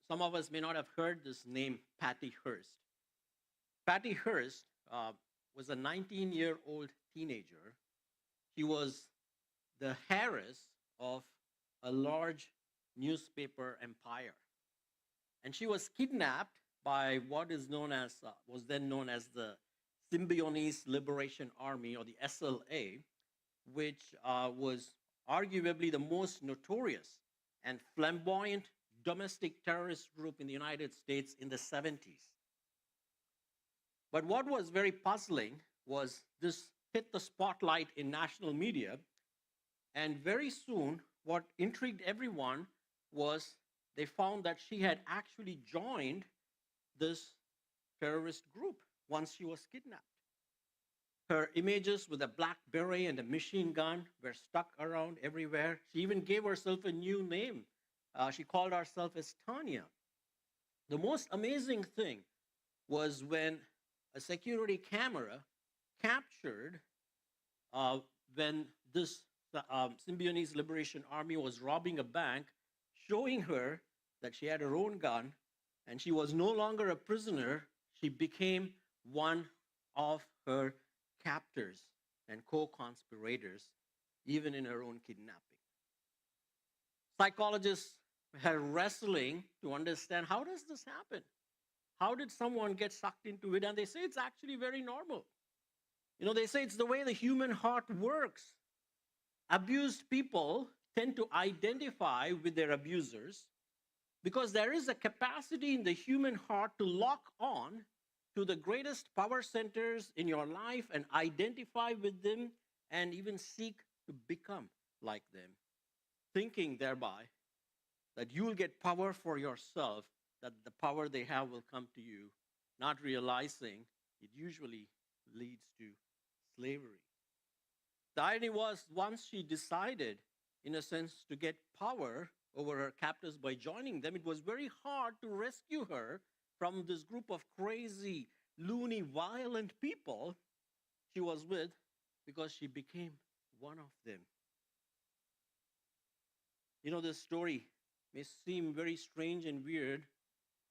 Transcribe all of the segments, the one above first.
Some of us may not have heard this name, Patty Hearst. Patty Hearst was a 19-year-old teenager. She was the heiress of a large newspaper empire, and she was kidnapped by what is known as was then known as the Symbionese Liberation Army, or the SLA, which was arguably the most notorious and flamboyant domestic terrorist group in the United States in the 70s. But what was very puzzling was this hit the spotlight in national media, and very soon, what intrigued everyone was they found that she had actually joined this terrorist group once she was kidnapped. Her images with a black beret and a machine gun were stuck around everywhere. She even gave herself a new name. She called herself as Tanya. The most amazing thing was when a security camera captured when this Symbionese Liberation Army was robbing a bank, showing her that she had her own gun and she was no longer a prisoner. She became one of her captors and co conspirators, even in her own kidnapping. Psychologists are wrestling to understand, how does this happen? How did someone get sucked into it? And they say it's actually very normal. They say it's the way the human heart works. Abused people tend to identify with their abusers because there is a capacity in the human heart to lock on to the greatest power centers in your life and identify with them and even seek to become like them, thinking thereby that you will get power for yourself, that the power they have will come to you, not realizing it usually leads to slavery. The irony was, once she decided, in a sense, to get power over her captors by joining them, it was very hard to rescue her from this group of crazy, loony, violent people she was with, because she became one of them. This story may seem very strange and weird,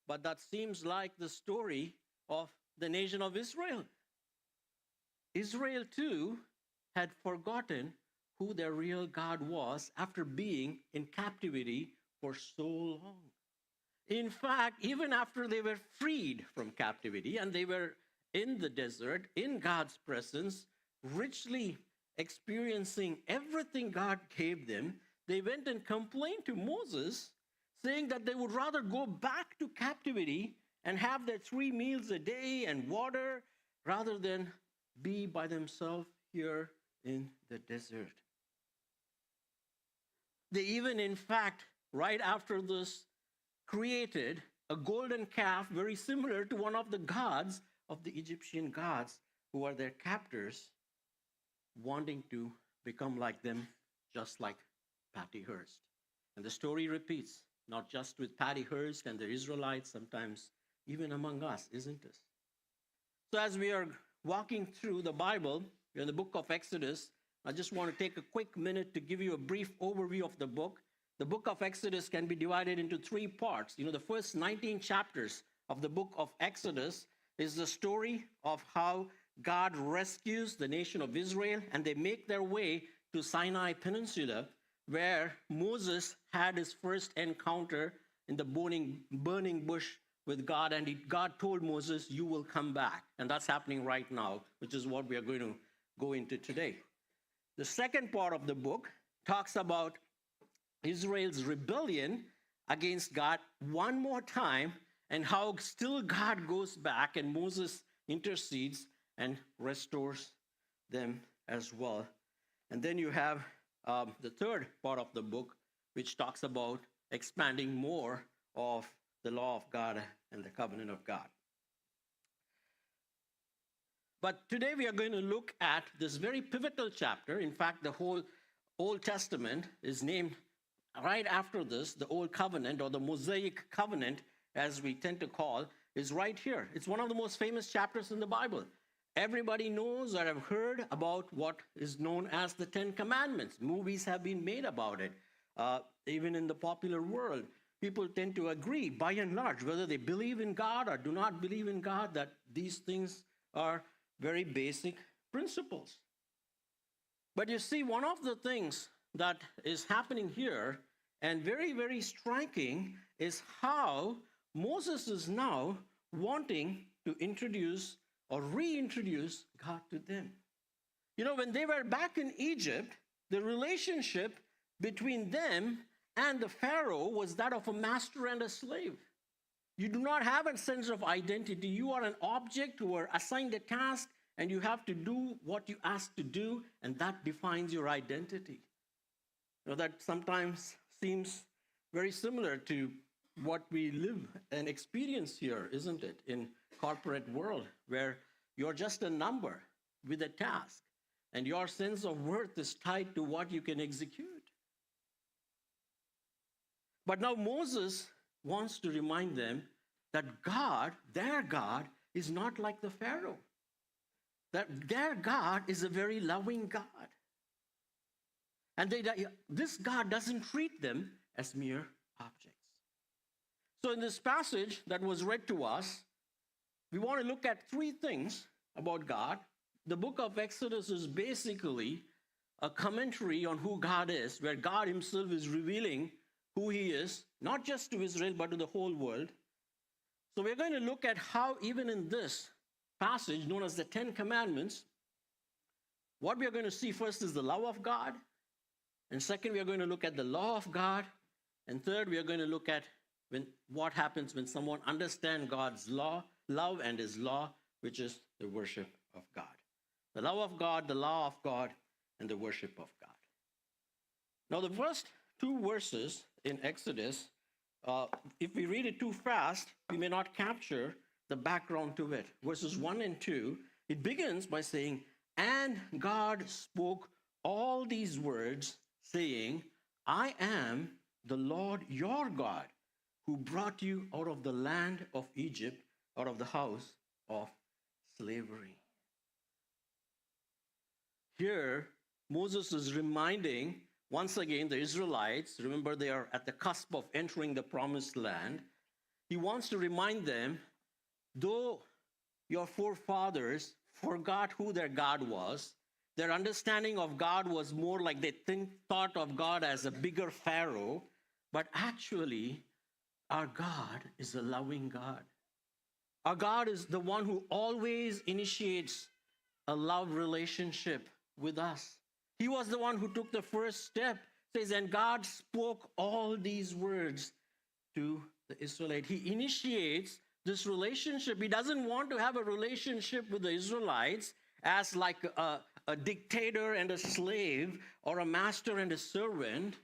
but that seems like the story of the nation of Israel. Israel, too, had forgotten who their real God was after being in captivity for so long. In fact, even after they were freed from captivity and they were in the desert, in God's presence, richly experiencing everything God gave them, they went and complained to Moses, saying that they would rather go back to captivity and have their 3 meals a day and water rather than be by themselves here in the desert. They even, in fact, right after this, created a golden calf very similar to one of the gods of the Egyptian gods who are their captors, wanting to become like them, just like Patty Hearst. And the story repeats, not just with Patty Hearst and the Israelites, sometimes even among us, isn't it? So as we are walking through the Bible, we're in the book of Exodus. I just want to take a quick minute to give you a brief overview of the book. The book of Exodus can be divided into 3 parts. The first 19 chapters of the book of Exodus is the story of how God rescues the nation of Israel, and they make their way to Sinai Peninsula, where Moses had his first encounter in the burning bush with God, and God told Moses, you will come back. And that's happening right now, which is what we are going to go into today. The second part of the book talks about Israel's rebellion against God one more time, and how still God goes back and Moses intercedes and restores them as well. And then you have the third part of the book, which talks about expanding more of the law of God and the covenant of God. But today we are going to look at this very pivotal chapter. In fact, the whole Old Testament is named right after this. The Old Covenant, or the Mosaic Covenant, as we tend to call, is right here. It's one of the most famous chapters in the Bible. Everybody knows or have heard about what is known as the 10 Commandments. Movies have been made about it, even in the popular world. people tend to agree, by and large, whether they believe in God or do not believe in God, that these things are very basic principles. But you see, one of the things that is happening here, and very, very striking, is how Moses is now wanting to introduce or reintroduce God to them. You know, when they were back in Egypt, the relationship between them and the Pharaoh was that of a master and a slave. You do not have a sense of identity. You are an object who are assigned a task, and you have to do what you ask to do, and that defines your identity. You know, that sometimes seems very similar to what we live and experience here, isn't it, in corporate world, where you're just a number with a task, and your sense of worth is tied to what you can execute. But now Moses wants to remind them that God, their God, is not like the Pharaoh. That their God is a very loving God. And this God doesn't treat them as mere objects. So in this passage that was read to us, we want to look at three things about God. The book of Exodus is basically a commentary on who God is, where God himself is revealing who he is, not just to Israel, but to the whole world. So we're going to look at how even in this passage, known as the Ten Commandments, what we are going to see first is the love of God. And second, we are going to look at the law of God. And third, we are going to look at what happens when someone understands God's love and his law, which is the worship of God. The love of God, the law of God, and the worship of God. Now, the first two verses in Exodus, if we read it too fast, we may not capture the background to it. Verses 1 and 2, it begins by saying, "And God spoke all these words, saying, I am the Lord your God, who brought you out of the land of Egypt, out of the house of slavery." Here, Moses is reminding once again the Israelites, remember they are at the cusp of entering the promised land. He wants to remind them, though your forefathers forgot who their God was, their understanding of God was more like they thought of God as a bigger Pharaoh, but actually, our God is a loving God. Our God is the one who always initiates a love relationship with us. He was the one who took the first step. It says, and God spoke all these words to the Israelite. He initiates this relationship. He doesn't want to have a relationship with the Israelites as like a dictator and a slave, or a master and a servant.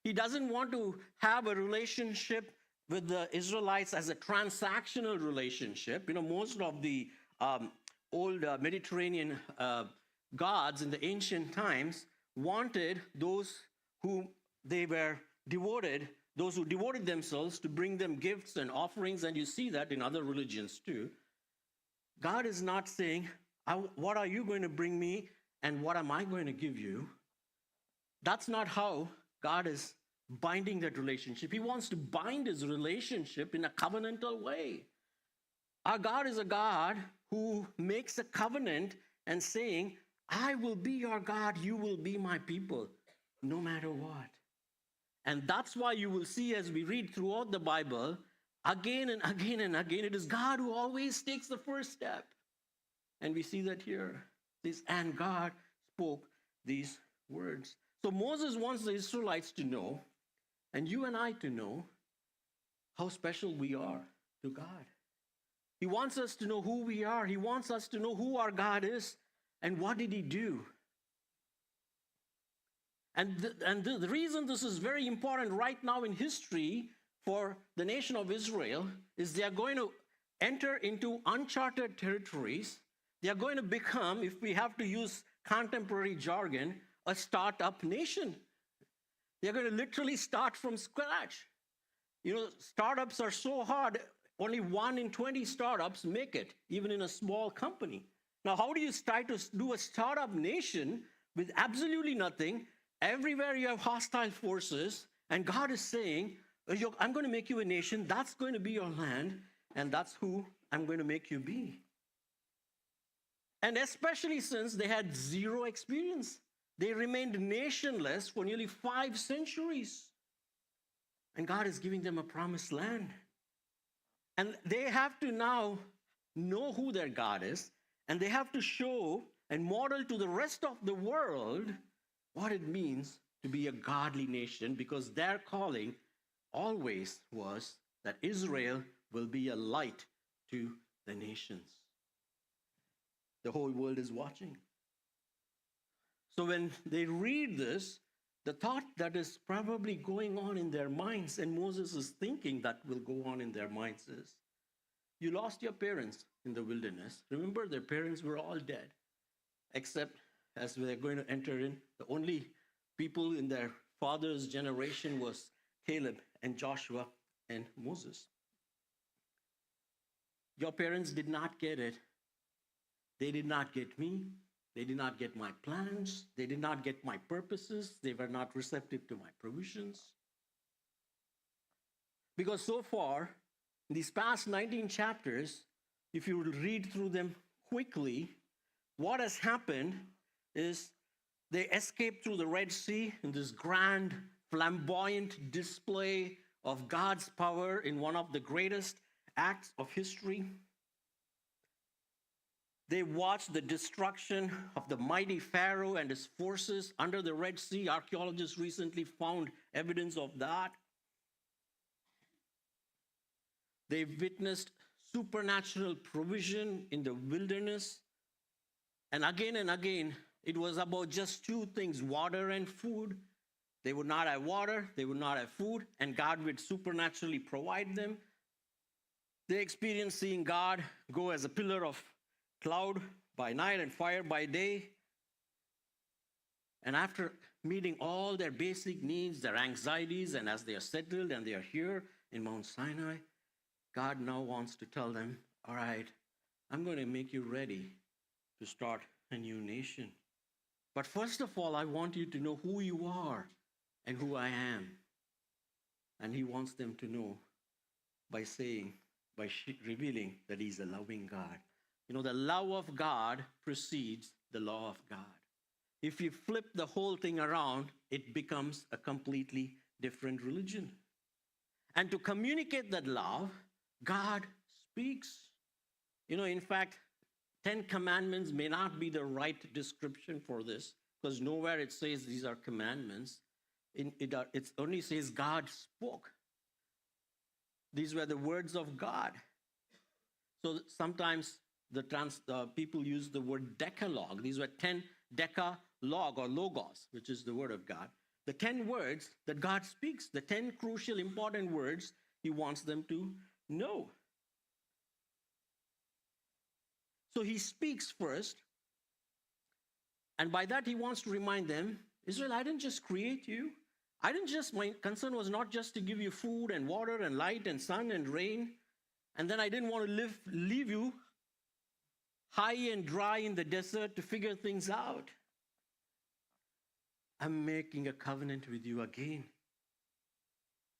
He doesn't want to have a relationship with the Israelites as a transactional relationship. You know, most of the old Mediterranean gods in the ancient times wanted those who they were devoted, those who devoted themselves, to bring them gifts and offerings, and you see that in other religions too. God is not saying, what are you going to bring me and what am I going to give you? That's not how God is binding that relationship. He wants to bind his relationship in a covenantal way. Our God is a God who makes a covenant and saying, I will be your God, you will be my people, no matter what. And that's why you will see as we read throughout the Bible, again and again and again, it is God who always takes the first step. And we see that here. This, and God spoke these words. So Moses wants the Israelites to know, and you and I to know, how special we are to God. He wants us to know who we are. He wants us to know who our God is and what did he do. And the reason this is very important right now in history for the nation of Israel is they are going to enter into uncharted territories. They are going to become, if we have to use contemporary jargon, a startup nation. They're going to literally start from scratch. You know, startups are so hard. Only 1 in 20 startups make it, even in a small company. Now, how do you try to do a startup nation with absolutely nothing? Everywhere you have hostile forces, and God is saying, I'm going to make you a nation. That's going to be your land. And that's who I'm going to make you be. And especially since they had zero experience. They remained nationless for nearly 5 centuries. And God is giving them a promised land. And they have to now know who their God is. And they have to show and model to the rest of the world what it means to be a godly nation, because their calling always was that Israel will be a light to the nations. The whole world is watching. So when they read this, the thought that is probably going on in their minds, and Moses is thinking that will go on in their minds, is, you lost your parents in the wilderness. Remember, their parents were all dead, except as they're going to enter in, the only people in their father's generation was Caleb and Joshua and Moses. Your parents did not get it. They did not get me. They did not get my plans. They did not get my purposes. They were not receptive to my provisions. Because so far, in these past 19 chapters, if you read through them quickly, what has happened is they escaped through the Red Sea in this grand, flamboyant display of God's power in one of the greatest acts of history. They watched the destruction of the mighty Pharaoh and his forces under the Red Sea. Archaeologists recently found evidence of that. They witnessed supernatural provision in the wilderness. And again, it was about just 2 things, water and food. They would not have water, they would not have food, and God would supernaturally provide them. They experienced seeing God go as a pillar of cloud by night and fire by day. And after meeting all their basic needs, their anxieties, and as they are settled and they are here in Mount Sinai, God now wants to tell them, all right, I'm going to make you ready to start a new nation. But first of all, I want you to know who you are and who I am. And he wants them to know by revealing that he's a loving God. You know, the love of God precedes the law of God. If you flip the whole thing around, it becomes a completely different religion. And to communicate that love, God speaks. You know, in fact, 10 commandments may not be the right description for this, because nowhere it says these are commandments. It only says God spoke. These were the words of God. So sometimes the people use the word decalogue. These were 10 decalogue or logos, which is the word of God. The 10 words that God speaks, the 10 crucial important words he wants them to know. So he speaks first, and by that he wants to remind them, Israel, I didn't just create you. My concern was not just to give you food and water and light and sun and rain, and then I didn't want to leave you high and dry in the desert to figure things out. I'm making a covenant with you again.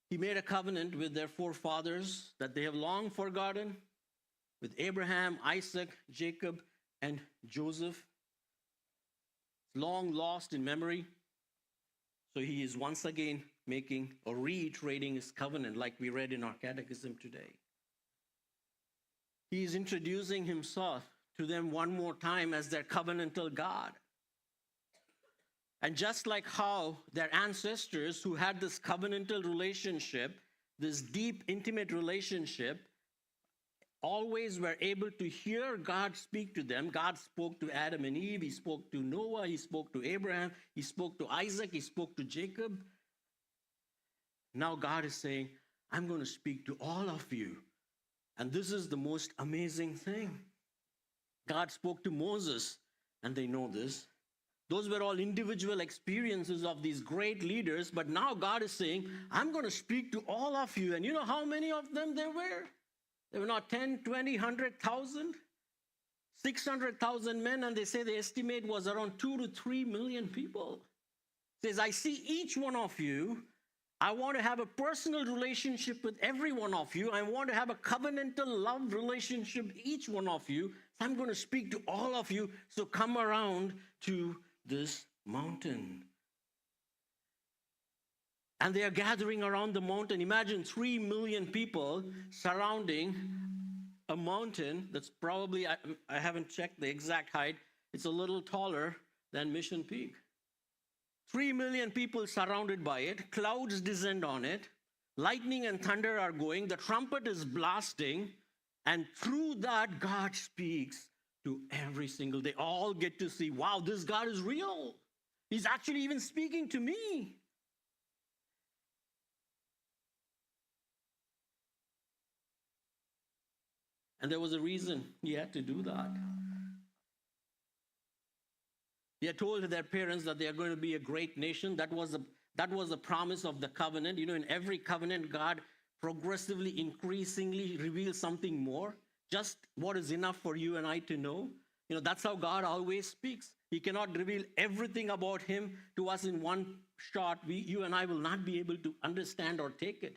He made a covenant with their forefathers that they have long forgotten, with Abraham, Isaac, Jacob, and Joseph. Long lost in memory. So he is once again making or reiterating his covenant like we read in our catechism today. He is introducing himself to them one more time as their covenantal God. And just like how their ancestors who had this covenantal relationship, this deep, intimate relationship, always were able to hear God speak to them. God spoke to Adam and Eve. He spoke to Noah. He spoke to Abraham. He spoke to Isaac. He spoke to Jacob. Now God is saying, I'm going to speak to all of you. And this is the most amazing thing. God spoke to Moses, and they know this. Those were all individual experiences of these great leaders. But now God is saying, I'm going to speak to all of you. And you know how many of them there were? There were not 10, 20, 100,000, 600,000 men, and they say the estimate was around 2 to 3 million people. It says, I see each one of you. I want to have a personal relationship with every one of you. I want to have a covenantal love relationship with each one of you. So I'm going to speak to all of you. So come around to this mountain. And they are gathering around the mountain. Imagine 3 million people surrounding a mountain that's probably, I haven't checked the exact height, it's a little taller than Mission Peak. 3 million people surrounded by it, clouds descend on it, lightning and thunder are going, the trumpet is blasting, and through that, God speaks to every single, they all get to see, wow, this God is real. He's actually even speaking to me. And there was a reason he had to do that. They had told their parents that they are going to be a great nation. That was the promise of the covenant. You know, in every covenant, God progressively, increasingly reveals something more. Just what is enough for you and I to know. You know, that's how God always speaks. He cannot reveal everything about him to us in one shot. You and I will not be able to understand or take it.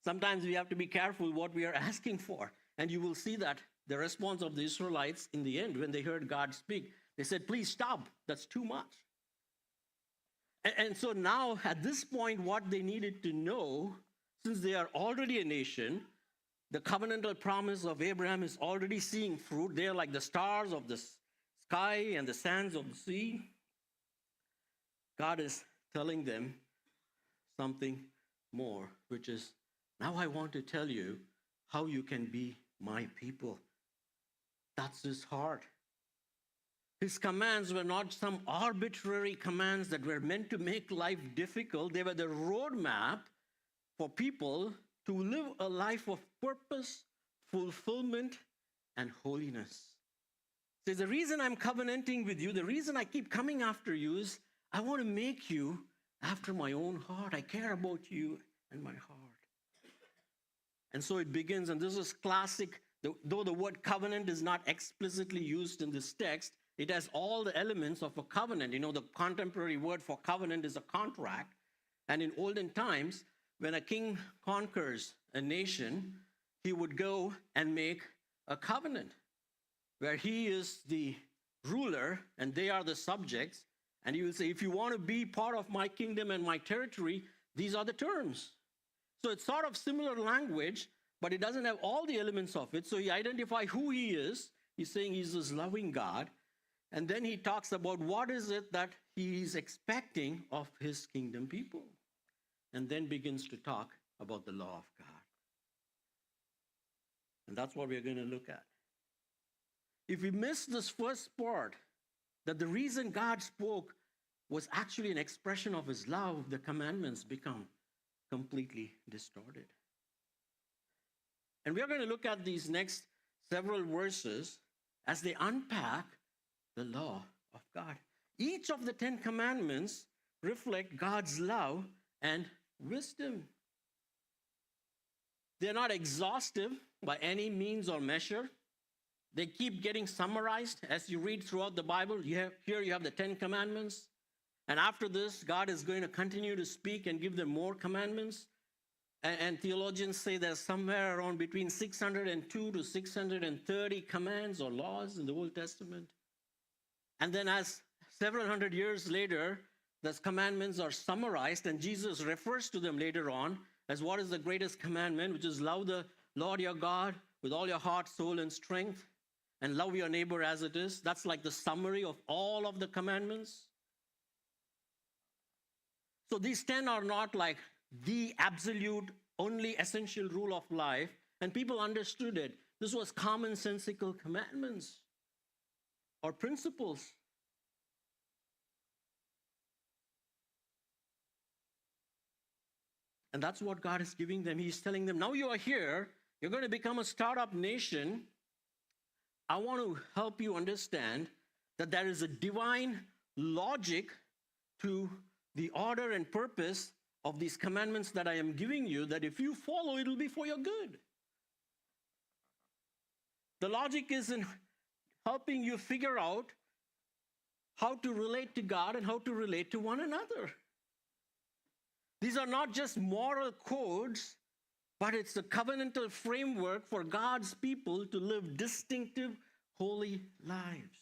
Sometimes we have to be careful what we are asking for. And you will see that the response of the Israelites in the end, when they heard God speak, they said, please stop, that's too much. And so now, at this point, what they needed to know, since they are already a nation, the covenantal promise of Abraham is already seeing fruit. They are like the stars of the sky and the sands of the sea. God is telling them something more, which is, now I want to tell you how you can be my people. That's his heart. His commands were not some arbitrary commands that were meant to make life difficult. They were the roadmap for people to live a life of purpose, fulfillment, and holiness. So the reason I'm covenanting with you, the reason I keep coming after you is I want to make you after my own heart. I care about you and my heart. And so it begins, and this is classic. Though the word covenant is not explicitly used in this text, it has all the elements of a covenant. You know, the contemporary word for covenant is a contract. And in olden times, when a king conquers a nation, he would go and make a covenant where he is the ruler and they are the subjects. And he will say, if you want to be part of my kingdom and my territory, these are the terms. So it's sort of similar language, but it doesn't have all the elements of it. So he identifies who he is. He's saying he's this loving God. And then he talks about what is it that he is expecting of his kingdom people. And then begins to talk about the law of God. And that's what we're going to look at. If we miss this first part, that the reason God spoke was actually an expression of his love, the commandments become completely distorted. And we're going to look at these next several verses as they unpack the law of God. Each of the 10 commandments reflect God's love and wisdom. They're not exhaustive by any means or measure. They keep getting summarized as you read throughout the Bible. Here you have the 10 commandments. And after this, God is going to continue to speak and give them more commandments. And theologians say there's somewhere around between 602 to 630 commands or laws in the Old Testament. And then as several hundred years later, those commandments are summarized, and Jesus refers to them later on as what is the greatest commandment, which is love the Lord your God with all your heart, soul, and strength, and love your neighbor as it is. That's like the summary of all of the commandments. So these 10 are not like the absolute, only essential rule of life, and people understood it. This was commonsensical commandments or principles. And that's what God is giving them. He's telling them, now you are here, you're going to become a startup nation. I want to help you understand that there is a divine logic to the order and purpose of these commandments that I am giving you, that if you follow, it'll be for your good. The logic is in helping you figure out how to relate to God and how to relate to one another. These are not just moral codes, but it's a covenantal framework for God's people to live distinctive, holy lives.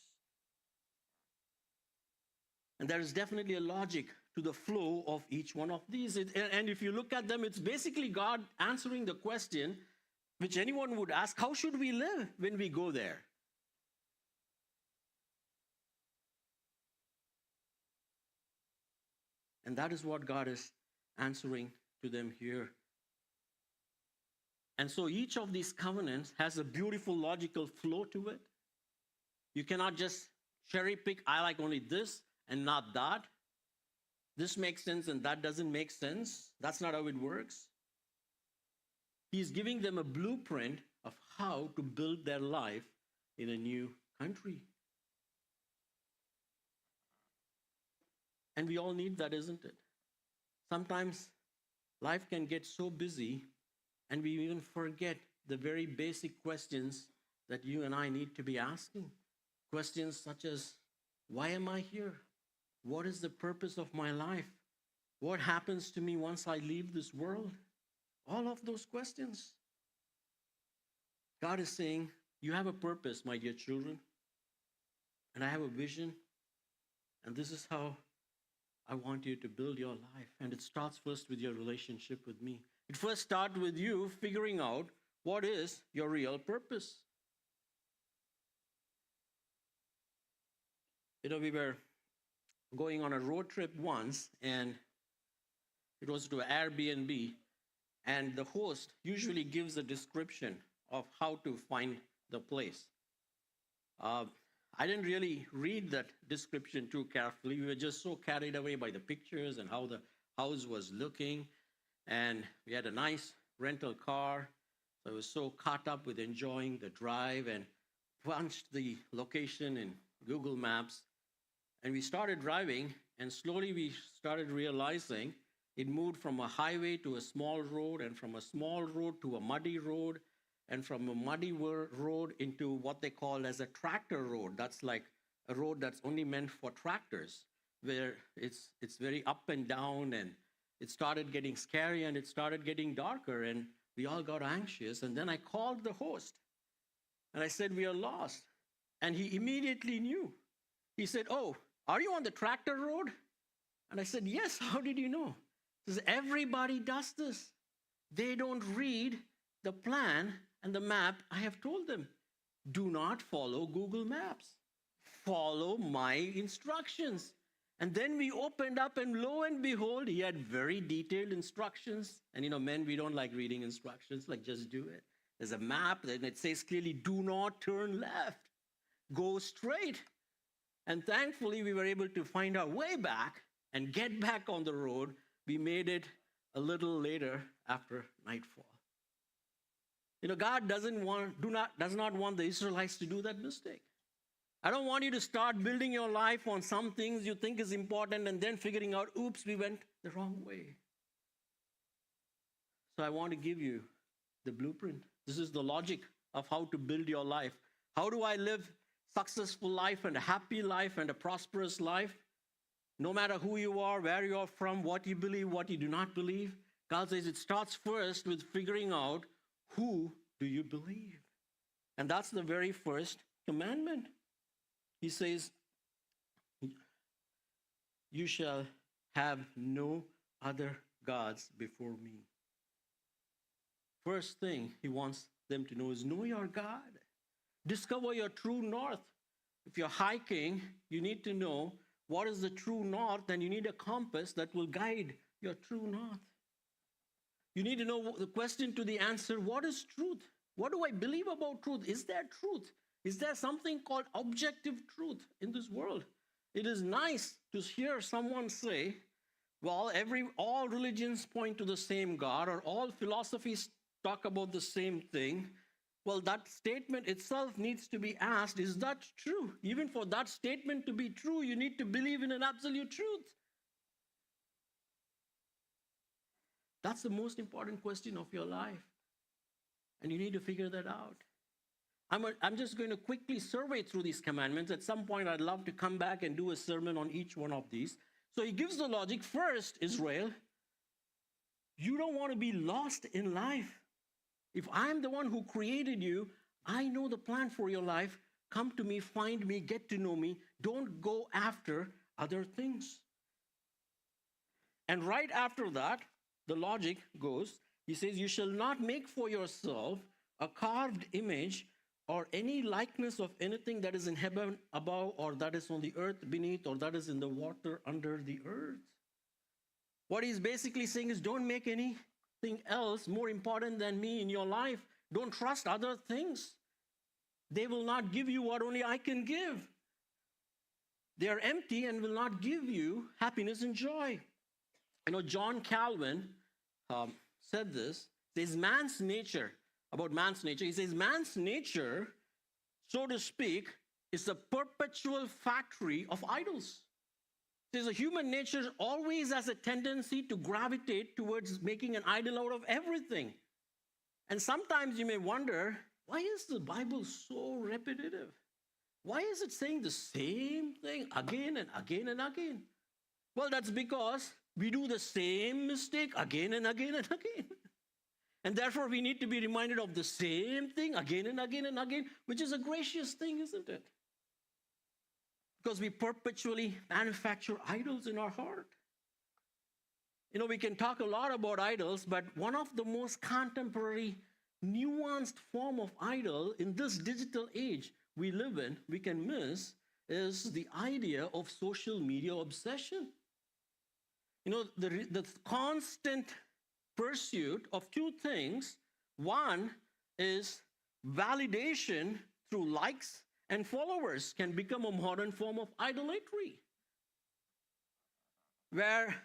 And there is definitely a logic to the flow of each one of these. And if you look at them, it's basically God answering the question which anyone would ask, how should we live when we go there? And that is what God is answering to them here. And so each of these covenants has a beautiful logical flow to it. You cannot just cherry pick, I like only this and not that. This makes sense and that doesn't make sense. That's not how it works. He's giving them a blueprint of how to build their life in a new country. And we all need that, isn't it? Sometimes life can get so busy and we even forget the very basic questions that you and I need to be asking. Questions such as, why am I here? What is the purpose of my life? What happens to me once I leave this world? All of those questions. God is saying, you have a purpose, my dear children, and I have a vision, and this is how I want you to build your life. And it starts first with your relationship with me. It first starts with you figuring out what is your real purpose. We were going on a road trip once, and it was to an Airbnb, and the host usually gives a description of how to find the place. I didn't really read that description too carefully. We were just so carried away by the pictures and how the house was looking. And we had a nice rental car. So I was so caught up with enjoying the drive and punched the location in Google Maps. And we started driving, and slowly we started realizing it moved from a highway to a small road, and from a small road to a muddy road, and from a muddy road into what they call as a tractor road. That's like a road that's only meant for tractors, where it's very up and down, and it started getting scary, and it started getting darker, and we all got anxious. And then I called the host, and I said, we are lost. And he immediately knew. He said, oh, are you on the tractor road? And I said, yes, how did you know? He says, everybody does this. They don't read the plan and the map. I have told them, do not follow Google Maps. Follow my instructions. And then we opened up, and lo and behold, he had very detailed instructions. And men, we don't like reading instructions, like just do it. There's a map, and it says clearly, do not turn left. Go straight. And thankfully, we were able to find our way back and get back on the road. We made it a little later after nightfall. God does not want the Israelites to do that mistake. I don't want you to start building your life on some things you think is important and then figuring out, oops, we went the wrong way. So I want to give you the blueprint. This is the logic of how to build your life. How do I live successful life and a happy life and a prosperous life? No matter who you are, where you are from, what you believe, what you do not believe. God says it starts first with figuring out, who do you believe? And that's the very first commandment. He says, you shall have no other gods before me. First thing he wants them to know is know your God. Discover your true north. If you're hiking, you need to know what is the true north, and you need a compass that will guide your true north. You need to know the question to the answer, what is truth? What do I believe about truth? Is there truth? Is there something called objective truth in this world? It is nice to hear someone say, well, all religions point to the same God, or all philosophies talk about the same thing. Well, that statement itself needs to be asked, is that true? Even for that statement to be true, you need to believe in an absolute truth. That's the most important question of your life. And you need to figure that out. I'm just going to quickly survey through these commandments. At some point, I'd love to come back and do a sermon on each one of these. So he gives the logic. First, Israel, You don't want to be lost in life. If I'm the one who created you, I know the plan for your life. Come to me, find me, get to know me. Don't go after other things. And right after that, the logic goes, he says, you shall not make for yourself a carved image or any likeness of anything that is in heaven above, or that is on the earth beneath, or that is in the water under the earth. What he's basically saying is, don't make anything else more important than me in your life. Don't trust other things. They will not give you what only I can give. They are empty and will not give you happiness and joy. You know, John Calvin said this. He says, man's nature, about man's nature, he says, man's nature, so to speak, is a perpetual factory of idols. He says, a human nature always has a tendency to gravitate towards making an idol out of everything. And sometimes you may wonder, why is the Bible so repetitive? Why is it saying the same thing again and again and again? Well, that's because we do the same mistake again and again and again. And therefore, we need to be reminded of the same thing again and again and again, which is a gracious thing, isn't it? Because we perpetually manufacture idols in our heart. You know, we can talk a lot about idols, but one of the most contemporary, nuanced form of idol in this digital age we live in, we can miss, is the idea of social media obsession. You know, the constant pursuit of two things. One is validation through likes and followers can become a modern form of idolatry, where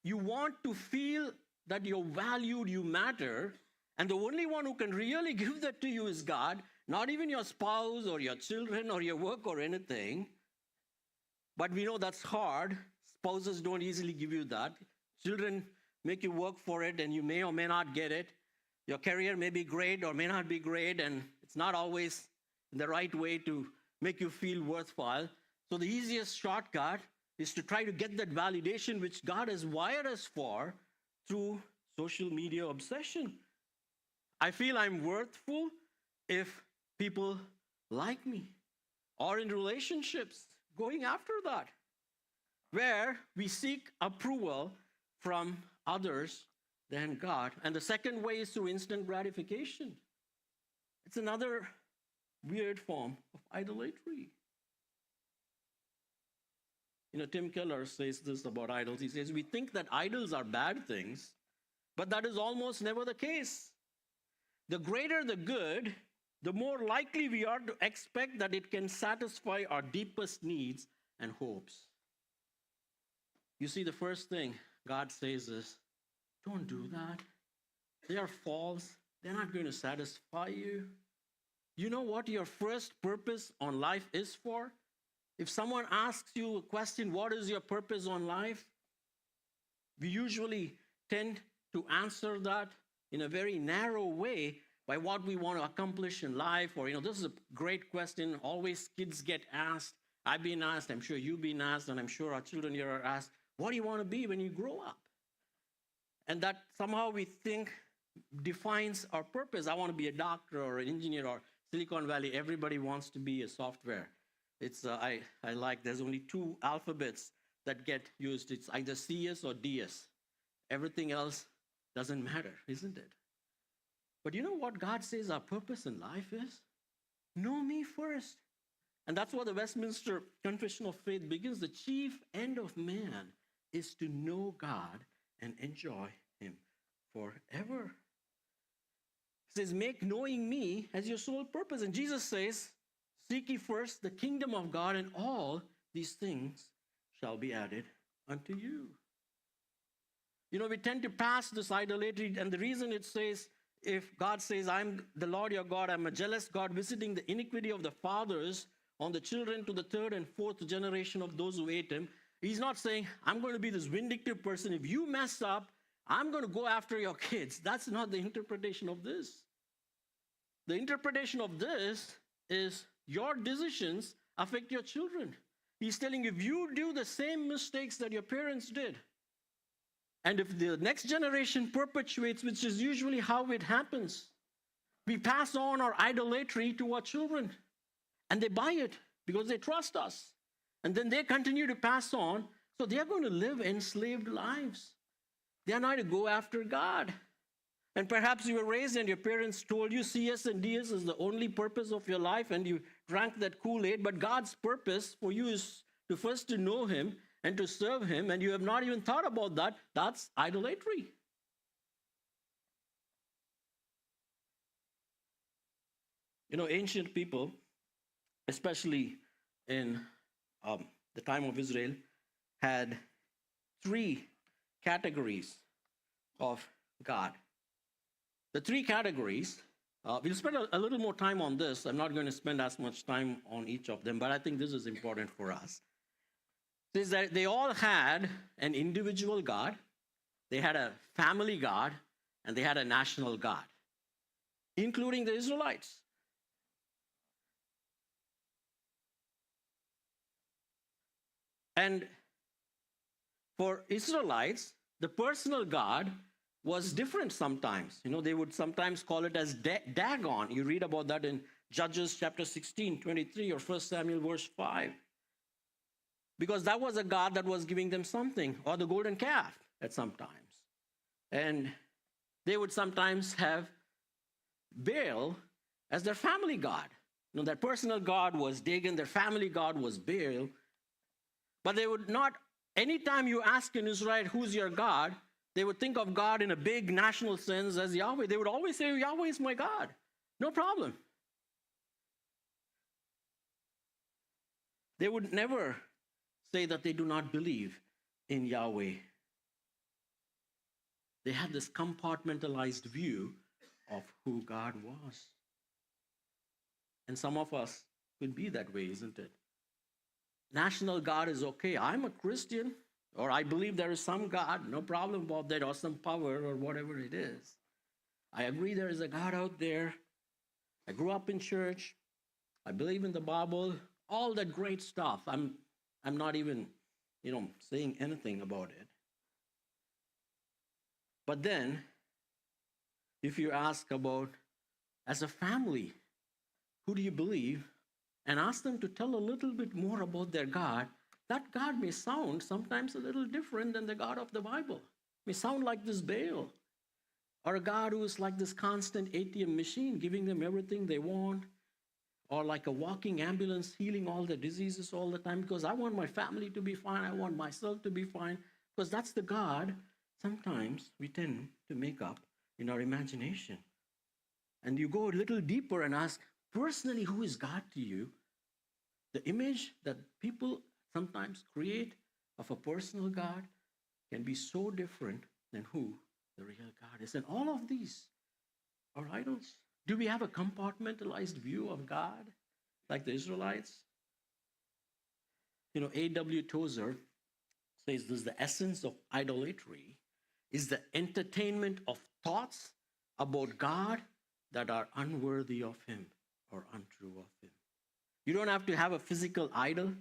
you want to feel that you're valued, you matter, and the only one who can really give that to you is God, not even your spouse or your children or your work or anything. But we know that's hard. Spouses don't easily give you that. Children make you work for it, and you may or may not get it. Your career may be great or may not be great, and it's not always the right way to make you feel worthwhile. So the easiest shortcut is to try to get that validation which God has wired us for through social media obsession. I feel I'm worthful if people like me, or in relationships, going after that, where we seek approval from others than God. And the second way is through instant gratification. It's another weird form of idolatry. You know, Tim Keller says this about idols. He says, we think that idols are bad things, but that is almost never the case. The greater the good, the more likely we are to expect that it can satisfy our deepest needs and hopes. You see, the first thing God says is, don't do that. They are false. They're not going to satisfy you. You know what your first purpose on life is for? If someone asks you a question, what is your purpose on life? We usually tend to answer that in a very narrow way by what we want to accomplish in life. Or, you know, this is a great question. Always kids get asked. I've been asked, I'm sure you've been asked, and I'm sure our children here are asked, what do you want to be when you grow up? And that somehow we think defines our purpose. I want to be a doctor or an engineer, or Silicon Valley, everybody wants to be a software. It's I like, there's only two alphabets that get used. It's either CS or DS. Everything else doesn't matter, isn't it? But you know what God says our purpose in life is? Know me first. And that's what the Westminster Confession of Faith begins. The chief end of man is to know God and enjoy him forever. It says, make knowing me as your sole purpose. And Jesus says, seek ye first the kingdom of God, and all these things shall be added unto you. You know, we tend to pass this idolatry, and the reason it says, if God says, I'm the Lord your God, I'm a jealous God, visiting the iniquity of the fathers on the children to the third and fourth generation of those who hate him, he's not saying, I'm going to be this vindictive person. If you mess up, I'm going to go after your kids. That's not the interpretation of this. The interpretation of this is your decisions affect your children. He's telling you, if you do the same mistakes that your parents did, And if the next generation perpetuates, which is usually how it happens, we pass on our idolatry to our children, and they buy it because they trust us. And then they continue to pass on, so they are going to live enslaved lives. They are not to go after God. And perhaps you were raised and your parents told you CS and DS is the only purpose of your life, and you drank that Kool-Aid. But God's purpose for you is to first to know him and to serve him, and you have not even thought about that. That's idolatry. You know, ancient people, especially in the time of Israel, had three categories of God. The three categories, we'll spend a little more time on this. I'm not going to spend as much time on each of them, but I think this is important for us. Is that they all had an individual God, they had a family God, and they had a national God, including the Israelites. And for Israelites, the personal God was different sometimes. You know, they would sometimes call it as Dagon. You read about that in Judges chapter 16, 23, or 1 Samuel verse 5. Because that was a God that was giving them something, or the golden calf at some times. And they would sometimes have Baal as their family God. You know, their personal God was Dagon, their family God was Baal. But they would not, anytime you ask an Israelite who's your God, they would think of God in a big national sense as Yahweh. They would always say, Yahweh is my God. No problem. They would never say that they do not believe in Yahweh. They had this compartmentalized view of who God was. And some of us could be that way, isn't it? National God is okay. I'm a Christian, or I believe there is some God, no problem about that, or some power, or whatever it is. I agree there is a God out there. I grew up in church. I believe in the Bible, all that great stuff. I'm not even, saying anything about it. But then, if you ask about, as a family, who do you believe? And ask them to tell a little bit more about their God, that God may sound sometimes a little different than the God of the Bible. It may sound like this Baal, or a God who is like this constant ATM machine, giving them everything they want, or like a walking ambulance, healing all the diseases all the time, because I want my family to be fine, I want myself to be fine, because that's the God sometimes we tend to make up in our imagination. And you go a little deeper and ask, personally, who is God to you? The image that people sometimes create of a personal God can be so different than who the real God is. And all of these are idols. Do we have a compartmentalized view of God like the Israelites? A.W. Tozer says this: the essence of idolatry is the entertainment of thoughts about God that are unworthy of him or untrue of him. You don't have to have a physical idol.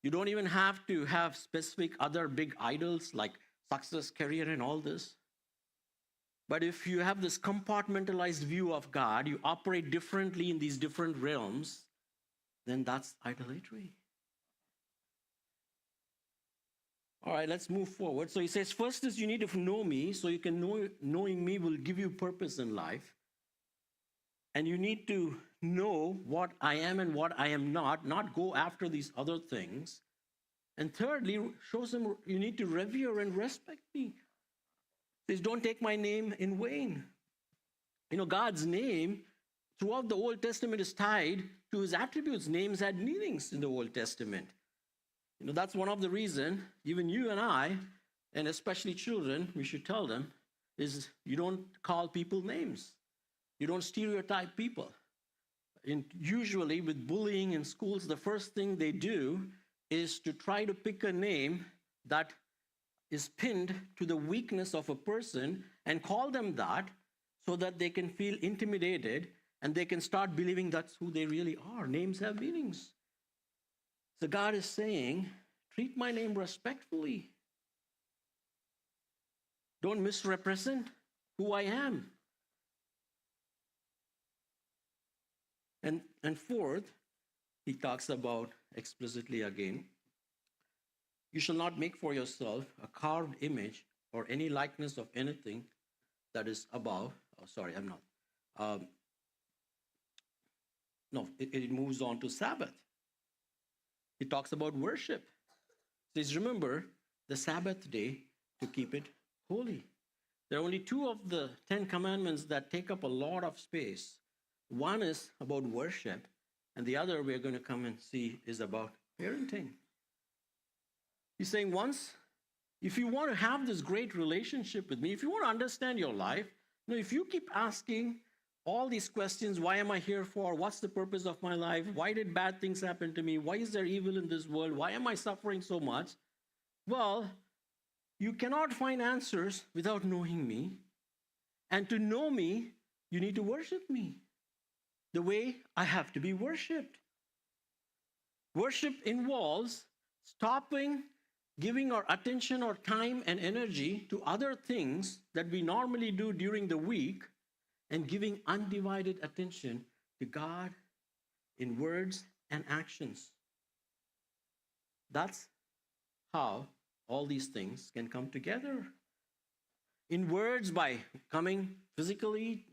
You don't even have to have specific other big idols like success, career, and all this. But if you have this compartmentalized view of God, you operate differently in these different realms, then that's idolatry. All right, let's move forward. So he says, first is you need to know me, so you can knowing me will give you purpose in life. And you need to know what I am and what I am not go after these other things. And thirdly, shows them you need to revere and respect me. Says, don't take my name in vain. God's name throughout the Old Testament is tied to his attributes. Names had meanings in the Old Testament. That's one of the reasons, even you and I, and especially children, we should tell them, is you don't call people names. You don't stereotype people. Usually with bullying in schools, the first thing they do is to try to pick a name that is pinned to the weakness of a person and call them that so that they can feel intimidated and they can start believing that's who they really are. Names have meanings. So God is saying, treat my name respectfully. Don't misrepresent who I am. And fourth, he talks about explicitly again, you shall not make for yourself a carved image or any likeness of anything that is above. Oh, sorry, I'm not. No, it moves on to Sabbath. He talks about worship. It says, remember the Sabbath day to keep it holy. There are only two of the 10 commandments that take up a lot of space. One is about worship, and the other we're going to come and see is about parenting. He's saying if you want to have this great relationship with me, if you want to understand your life, if you keep asking all these questions, why am I here for? What's the purpose of my life? Why did bad things happen to me? Why is there evil in this world? Why am I suffering so much? Well, you cannot find answers without knowing me. And to know me, you need to worship me the way I have to be worshiped. Worship involves stopping giving our attention or time and energy to other things that we normally do during the week and giving undivided attention to God in words and actions. That's how all these things can come together. In words, by coming physically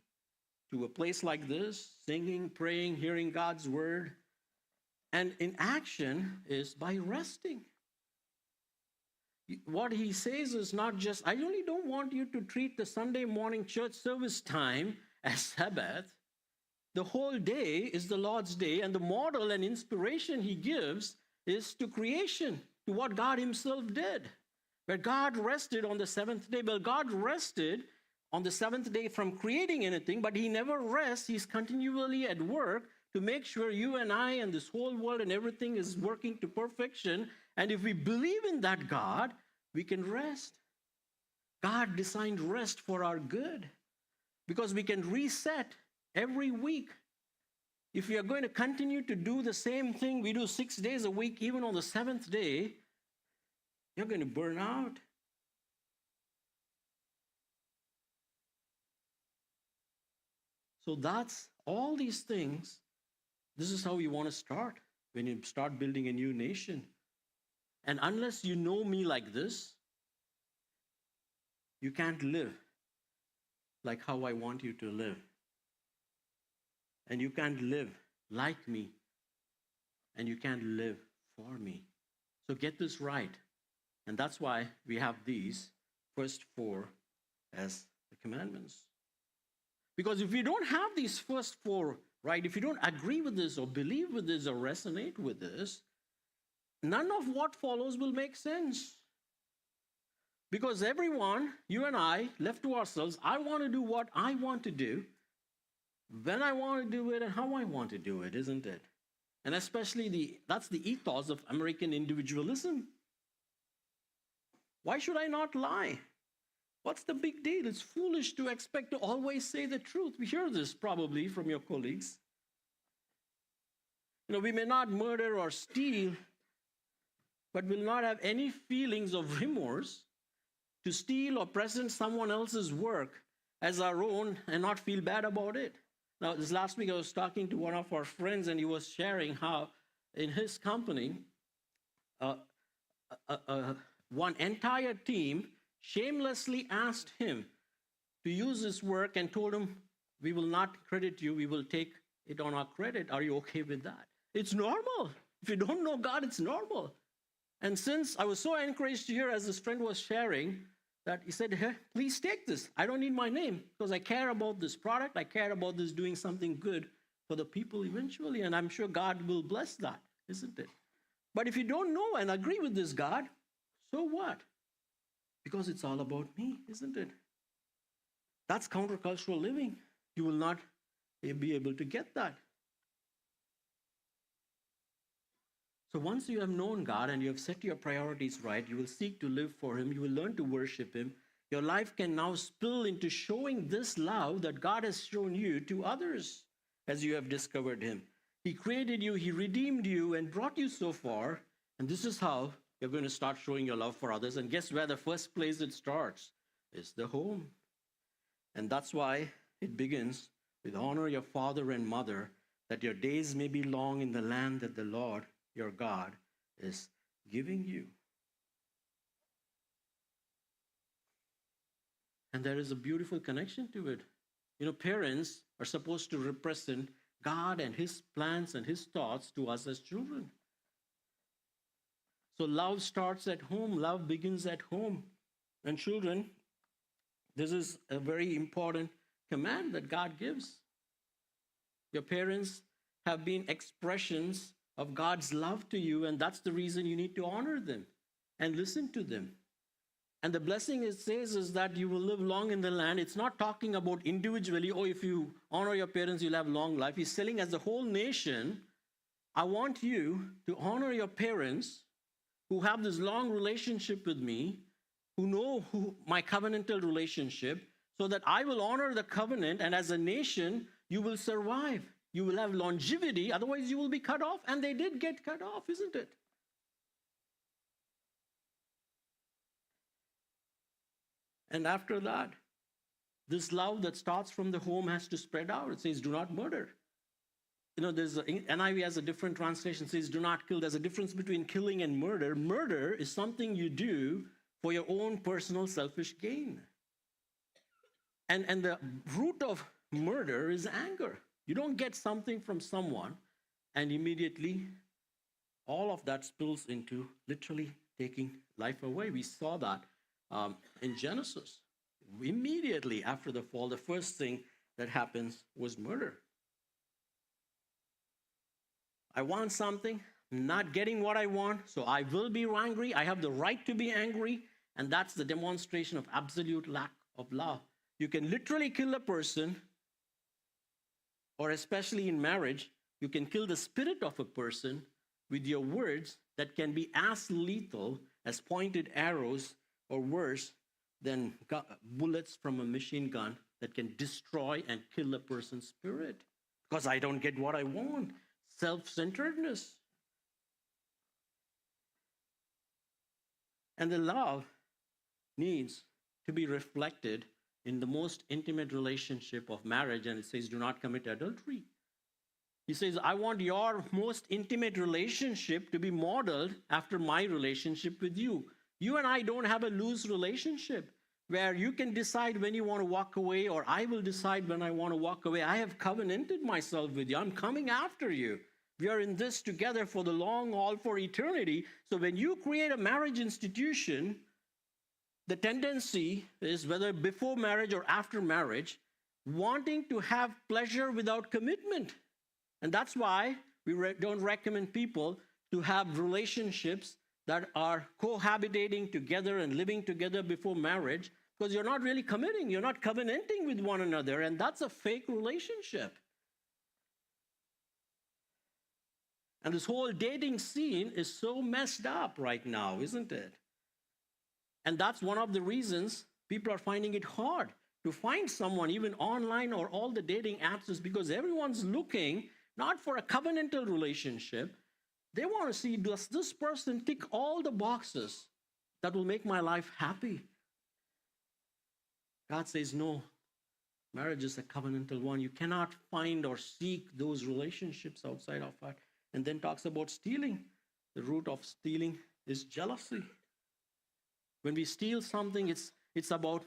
to a place like this, singing, praying, hearing God's word. And in action is by resting. What he says is not just, I really don't want you to treat the Sunday morning church service time as Sabbath. The whole day is the Lord's day, and the model and inspiration he gives is to creation, to what God himself did. Where God rested on the seventh day. Well, God rested on the seventh day from creating anything, but he never rests. He's continually at work to make sure you and I and this whole world and everything is working to perfection. And if we believe in that God, we can rest. God designed rest for our good because we can reset every week. If we are going to continue to do the same thing we do 6 days a week, even on the seventh day, you're going to burn out. So that's all these things. This is how you want to start when you start building a new nation. And unless you know me like this, you can't live like how I want you to live. And you can't live like me. And you can't live for me. So get this right. And that's why we have these first four as the commandments. Because if you don't have these first four right, if you don't agree with this or believe with this or resonate with this, none of what follows will make sense. Because everyone, you and I, left to ourselves, I want to do what I want to do, when I want to do it, and how I want to do it, isn't it? And especially that's the ethos of American individualism. Why should I not lie? What's the big deal? It's foolish to expect to always say the truth. We hear this probably from your colleagues. We may not murder or steal, but will not have any feelings of remorse to steal or present someone else's work as our own and not feel bad about it. Now, this last week I was talking to one of our friends, and he was sharing how in his company, one entire team shamelessly asked him to use his work and told him, we will not credit you, we will take it on our credit. Are you okay with that? It's normal. If you don't know God, it's normal. And since I was so encouraged to hear as this friend was sharing, that he said, hey, please take this. I don't need my name because I care about this product. I care about this doing something good for the people eventually. And I'm sure God will bless that, isn't it? But if you don't know and agree with this God, so what? Because it's all about me, isn't it? That's countercultural living. You will not be able to get that. So once you have known God and you have set your priorities right, you will seek to live for him. You will learn to worship him. Your life can now spill into showing this love that God has shown you to others as you have discovered him. He created you, he redeemed you, and brought you so far. And this is how you're going to start showing your love for others. And guess where the first place it starts? is the home. And that's why it begins with honor your father and mother, that your days may be long in the land that the Lord your God is giving you. And there is a beautiful connection to it. You know, parents are supposed to represent God and his plans and his thoughts to us as children. So love starts at home. Love begins at home. And children, this is a very important command that God gives. Your parents have been expressions of God's love to you, and that's the reason you need to honor them and listen to them. And the blessing it says is that you will live long in the land. It's not talking about individually, oh, if you honor your parents, you'll have long life. He's telling as a whole nation, I want you to honor your parents who have this long relationship with me, who know my covenantal relationship, so that I will honor the covenant, and as a nation, you will survive. You will have longevity, otherwise you will be cut off. And they did get cut off, isn't it? And after that, this love that starts from the home has to spread out. It says, do not murder. You know, there's NIV has a different translation, says, do not kill. There's a difference between killing and murder. Murder is something you do for your own personal selfish gain. And the root of murder is anger. You don't get something from someone, and immediately all of that spills into literally taking life away. We saw that in Genesis. Immediately after the fall, the first thing that happens was murder. I want something, I'm not getting what I want, so I will be angry. I have the right to be angry, and that's the demonstration of absolute lack of love. You can literally kill a person, or especially in marriage, you can kill the spirit of a person with your words that can be as lethal as pointed arrows, or worse than bullets from a machine gun that can destroy and kill a person's spirit. Because I don't get what I want. Self-centeredness. And the love needs to be reflected in the most intimate relationship of marriage, and it says, do not commit adultery. He says, I want your most intimate relationship to be modeled after my relationship with you. You and I don't have a loose relationship where you can decide when you want to walk away, or I will decide when I want to walk away. I have covenanted myself with you. I'm coming after you. We are in this together for the long haul, for eternity. So when you create a marriage institution, the tendency is, whether before marriage or after marriage, wanting to have pleasure without commitment. And that's why we don't recommend people to have relationships that are cohabitating together and living together before marriage, because you're not really committing. You're not covenanting with one another, and that's a fake relationship. And this whole dating scene is so messed up right now, isn't it? And that's one of the reasons people are finding it hard to find someone, even online or all the dating apps, is because everyone's looking not for a covenantal relationship. They want to see, does this person tick all the boxes that will make my life happy? God says, no, marriage is a covenantal one. You cannot find or seek those relationships outside of it. And then talks about stealing. The root of stealing is jealousy. When we steal something, it's about,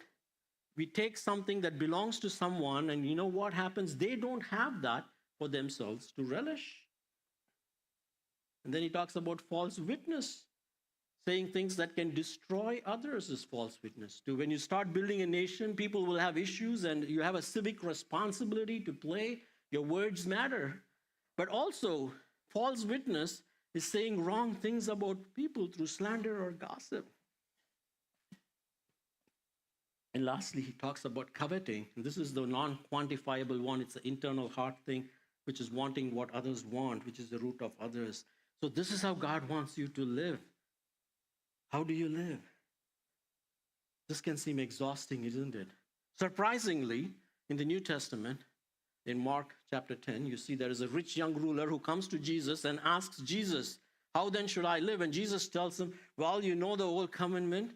we take something that belongs to someone, and you know what happens? They don't have that for themselves to relish. And then he talks about false witness. Saying things that can destroy others is false witness too. When you start building a nation, people will have issues, and you have a civic responsibility to play. Your words matter. But also, false witness is saying wrong things about people through slander or gossip. And lastly, he talks about coveting. And this is the non-quantifiable one. It's the internal heart thing, which is wanting what others want, which is the root of others. So this is how God wants you to live. How do you live? This can seem exhausting, isn't it? Surprisingly, in the New Testament, in Mark chapter 10, you see there is a rich young ruler who comes to Jesus and asks Jesus, how then should I live? And Jesus tells him, well, you know the old commandment.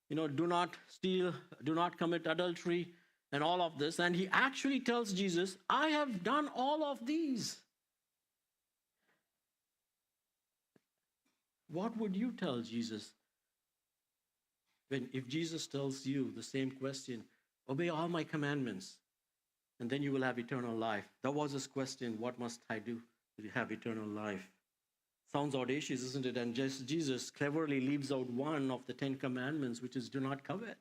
do not steal, do not commit adultery, and all of this. And he actually tells Jesus, I have done all of these. What would you tell Jesus if Jesus tells you the same question? Obey all my commandments, and then you will have eternal life. That was his question. What must I do to have eternal life? Sounds audacious, isn't it? And just Jesus cleverly leaves out one of the 10 commandments, which is do not covet.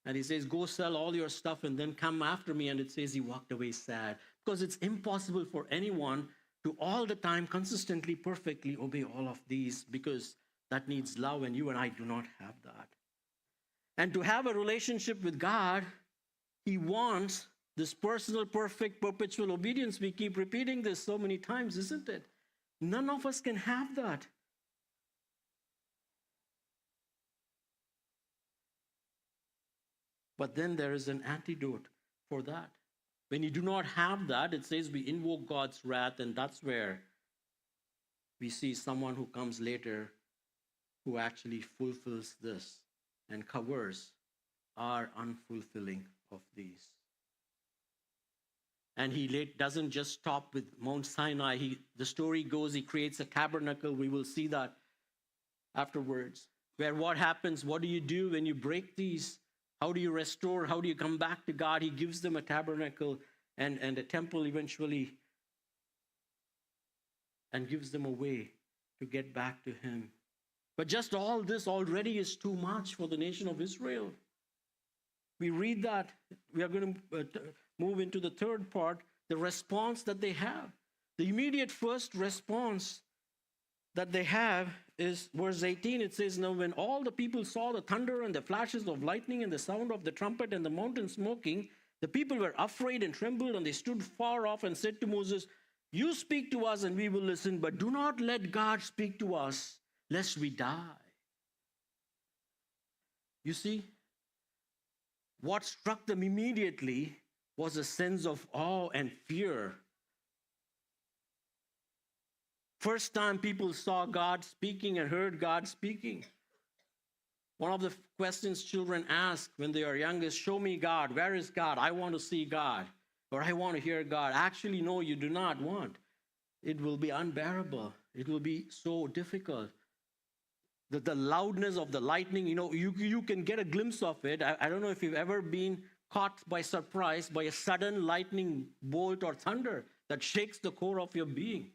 And he says, go sell all your stuff and then come after me. And it says he walked away sad, because it's impossible for anyone to all the time, consistently, perfectly obey all of these, because that needs love, and you and I do not have that. And to have a relationship with God, he wants this personal, perfect, perpetual obedience. We keep repeating this so many times, isn't it? None of us can have that. But then there is an antidote for that. When you do not have that, it says we invoke God's wrath, and that's where we see someone who comes later who actually fulfills this and covers our unfulfilling of these. And he doesn't just stop with Mount Sinai. The story goes, he creates a tabernacle. We will see that afterwards. Where what happens, what do you do when you break these? How do you restore? How do you come back to God? He gives them a tabernacle and a temple eventually, and gives them a way to get back to him. But just all this already is too much for the nation of Israel. We read that. We are going to move into the third part, the response that they have. The immediate first response that they have is verse 18. It says, now when all the people saw the thunder and the flashes of lightning and the sound of the trumpet and the mountain smoking, the people were afraid and trembled, and they stood far off and said to Moses, you speak to us and we will listen, but do not let God speak to us, lest we die. You see, what struck them immediately was a sense of awe and fear. First time people saw God speaking and heard God speaking. One of the questions children ask when they are young is, show me God. Where is God? I want to see God. Or I want to hear God. Actually, no, you do not want. It will be unbearable. It will be so difficult. The loudness of the lightning, you can get a glimpse of it. I don't know if you've ever been caught by surprise by a sudden lightning bolt or thunder that shakes the core of your being.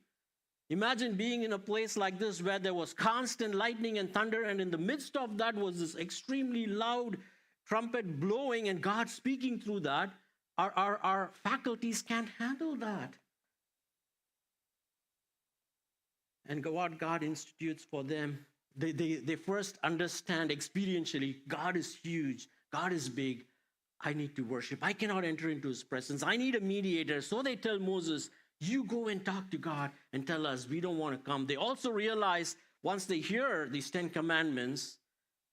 Imagine being in a place like this where there was constant lightning and thunder, and in the midst of that was this extremely loud trumpet blowing and God speaking through that. Our faculties can't handle that. And what God institutes for them, they first understand experientially, God is huge, God is big, I need to worship. I cannot enter into his presence. I need a mediator. So they tell Moses, you go and talk to God and tell us we don't want to come. They also realize once they hear these 10 commandments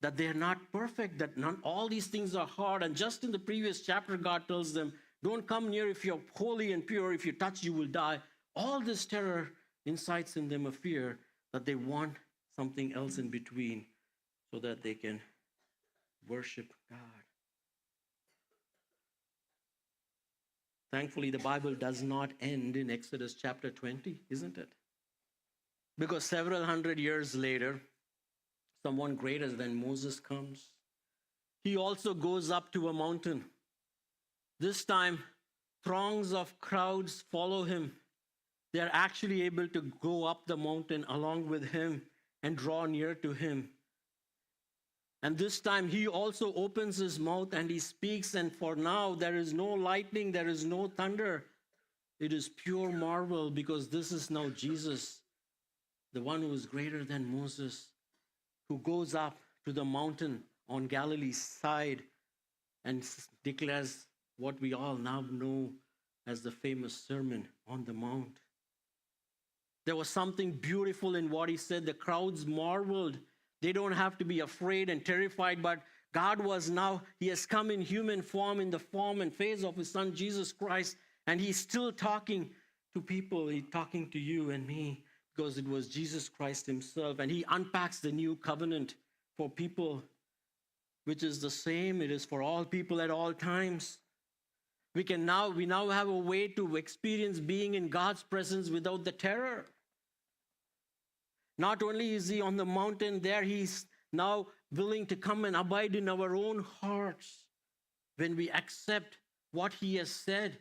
that they're not perfect, that not all these things are hard. And just in the previous chapter, God tells them, don't come near if you're holy and pure. If you touch, you will die. All this terror incites in them a fear that they want something else in between so that they can worship God. Thankfully, the Bible does not end in Exodus chapter 20, isn't it? Because several hundred years later, someone greater than Moses comes. He also goes up to a mountain. This time, throngs of crowds follow him. They are actually able to go up the mountain along with him and draw near to him. And this time he also opens his mouth and he speaks, and for now there is no lightning, there is no thunder. It is pure marvel, because this is now Jesus, the one who is greater than Moses, who goes up to the mountain on Galilee's side and declares what we all now know as the famous Sermon on the Mount. There was something beautiful in what he said. The crowds marveled. They don't have to be afraid and terrified, but God he has come in human form, in the form and face of his son, Jesus Christ, and he's still talking to people. He's talking to you and me, because it was Jesus Christ himself, and he unpacks the new covenant for people. which is the same. It is for all people at all times. We now have a way to experience being in God's presence without the terror. Not only is he on the mountain there, he's now willing to come and abide in our own hearts when we accept what he has said.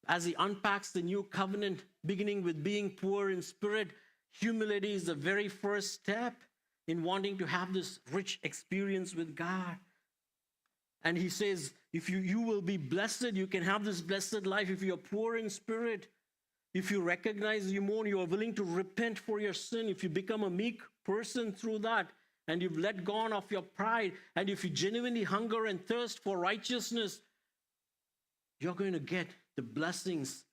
As he unpacks the new covenant, beginning with being poor in spirit, humility is the very first step in wanting to have this rich experience with God. And he says, if you will be blessed, you can have this blessed life if you're poor in spirit. If you recognize you are willing to repent for your sin, if you become a meek person through that, and you've let go of your pride, and if you genuinely hunger and thirst for righteousness, you're going to get the blessings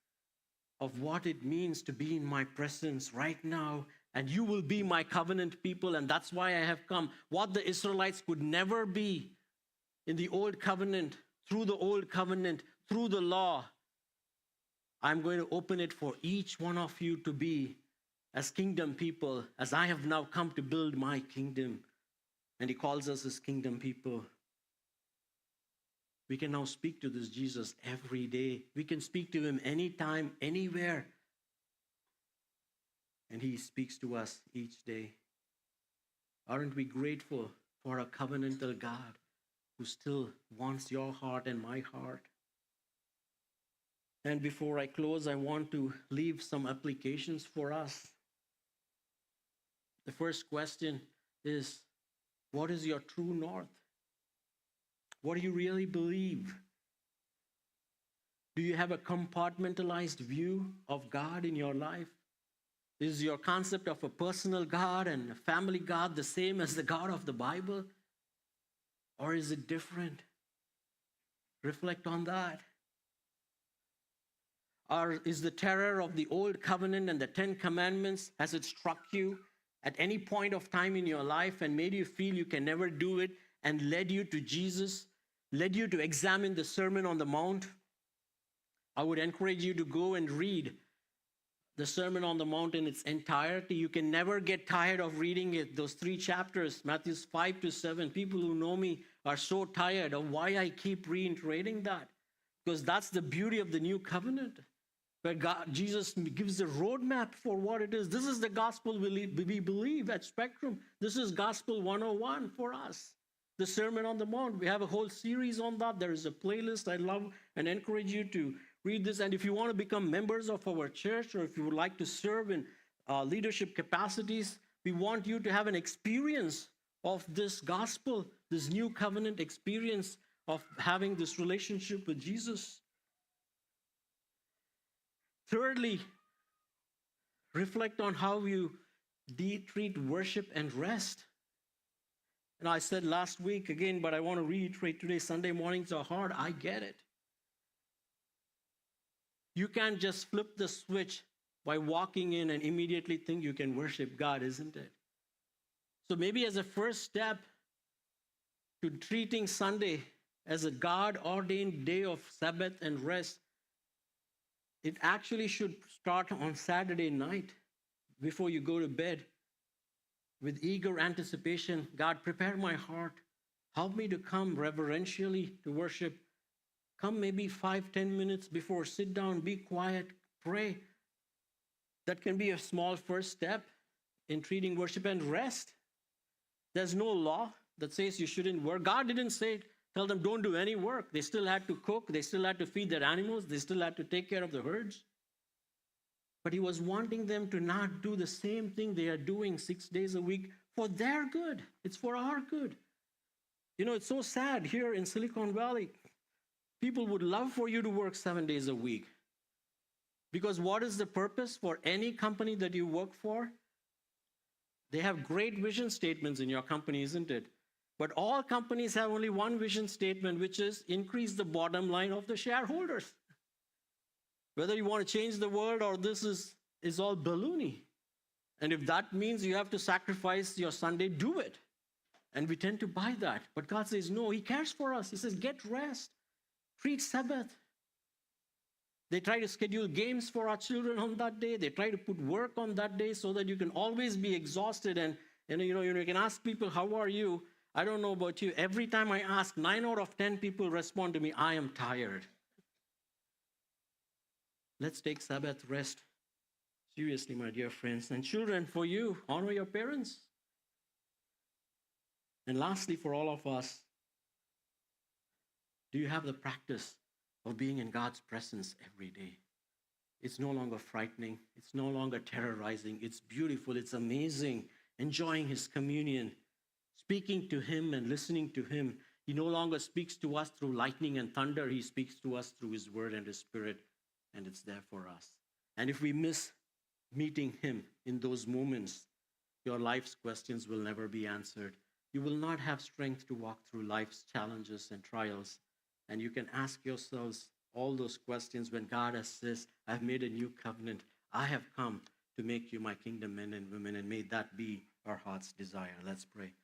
of what it means to be in my presence right now. And you will be my covenant people, and that's why I have come. What the Israelites could never be in the old covenant, through the old covenant, through the law, I'm going to open it for each one of you to be as kingdom people, as I have now come to build my kingdom. And he calls us his kingdom people. We can now speak to this Jesus every day. We can speak to him anytime, anywhere. And he speaks to us each day. Aren't we grateful for a covenantal God who still wants your heart and my heart? And before I close, I want to leave some applications for us. The first question is, what is your true north? What do you really believe? Do you have a compartmentalized view of God in your life? Is your concept of a personal God and a family God the same as the God of the Bible? Or is it different? Reflect on that. Or is the terror of the old covenant and the 10 commandments, has it struck you at any point of time in your life and made you feel you can never do it and led you to Jesus, led you to examine the Sermon on the Mount? I would encourage you to go and read the Sermon on the Mount in its entirety. You can never get tired of reading it. Those 3 chapters, Matthew 5 to 7. People who know me are so tired of why I keep reiterating that. Because that's the beauty of the new covenant, where Jesus gives the roadmap for what it is. This is the gospel we believe at Spectrum. This is Gospel 101 for us. The Sermon on the Mount. We have a whole series on that. There is a playlist. I love and encourage you to read this. And if you want to become members of our church, or if you would like to serve in leadership capacities, we want you to have an experience of this gospel, this new covenant experience of having this relationship with Jesus. Thirdly, reflect on how you treat worship and rest. And I said last week again, but I want to reiterate today, Sunday mornings are hard. I get it. You can't just flip the switch by walking in and immediately think you can worship God, isn't it? So maybe as a first step to treating Sunday as a God-ordained day of Sabbath and rest, it actually should start on Saturday night before you go to bed with eager anticipation. God, prepare my heart. Help me to come reverentially to worship. Come maybe 5-10 minutes before, sit down, be quiet, pray. That can be a small first step in treating worship and rest. There's no law that says you shouldn't work. God didn't tell them don't do any work. They still had to cook. They still had to feed their animals. They still had to take care of the herds. But he was wanting them to not do the same thing they are doing 6 days a week for their good. It's for our good. You know, it's so sad here in Silicon Valley. People would love for you to work 7 days a week. Because what is the purpose for any company that you work for? They have great vision statements in your company, isn't it? But all companies have only one vision statement, which is increase the bottom line of the shareholders. Whether you want to change the world or this is all baloney. And if that means you have to sacrifice your Sunday, do it. And we tend to buy that. But God says, no, he cares for us. He says, get rest. Treat Sabbath. They try to schedule games for our children on that day. They try to put work on that day so that you can always be exhausted. And you can ask people, how are you? I don't know about you. Every time I ask, 9 out of 10 people respond to me, I am tired. Let's take Sabbath rest seriously, my dear friends. And children, for you, honor your parents. And lastly, for all of us, do you have the practice of being in God's presence every day? It's no longer frightening. It's no longer terrorizing. It's beautiful. It's amazing. Enjoying His communion, speaking to Him and listening to Him. He no longer speaks to us through lightning and thunder. He speaks to us through His Word and His Spirit, and it's there for us. And if we miss meeting Him in those moments, your life's questions will never be answered. You will not have strength to walk through life's challenges and trials. And you can ask yourselves all those questions when God has says, I've made a new covenant. I have come to make you my kingdom men and women, and may that be our heart's desire. Let's pray.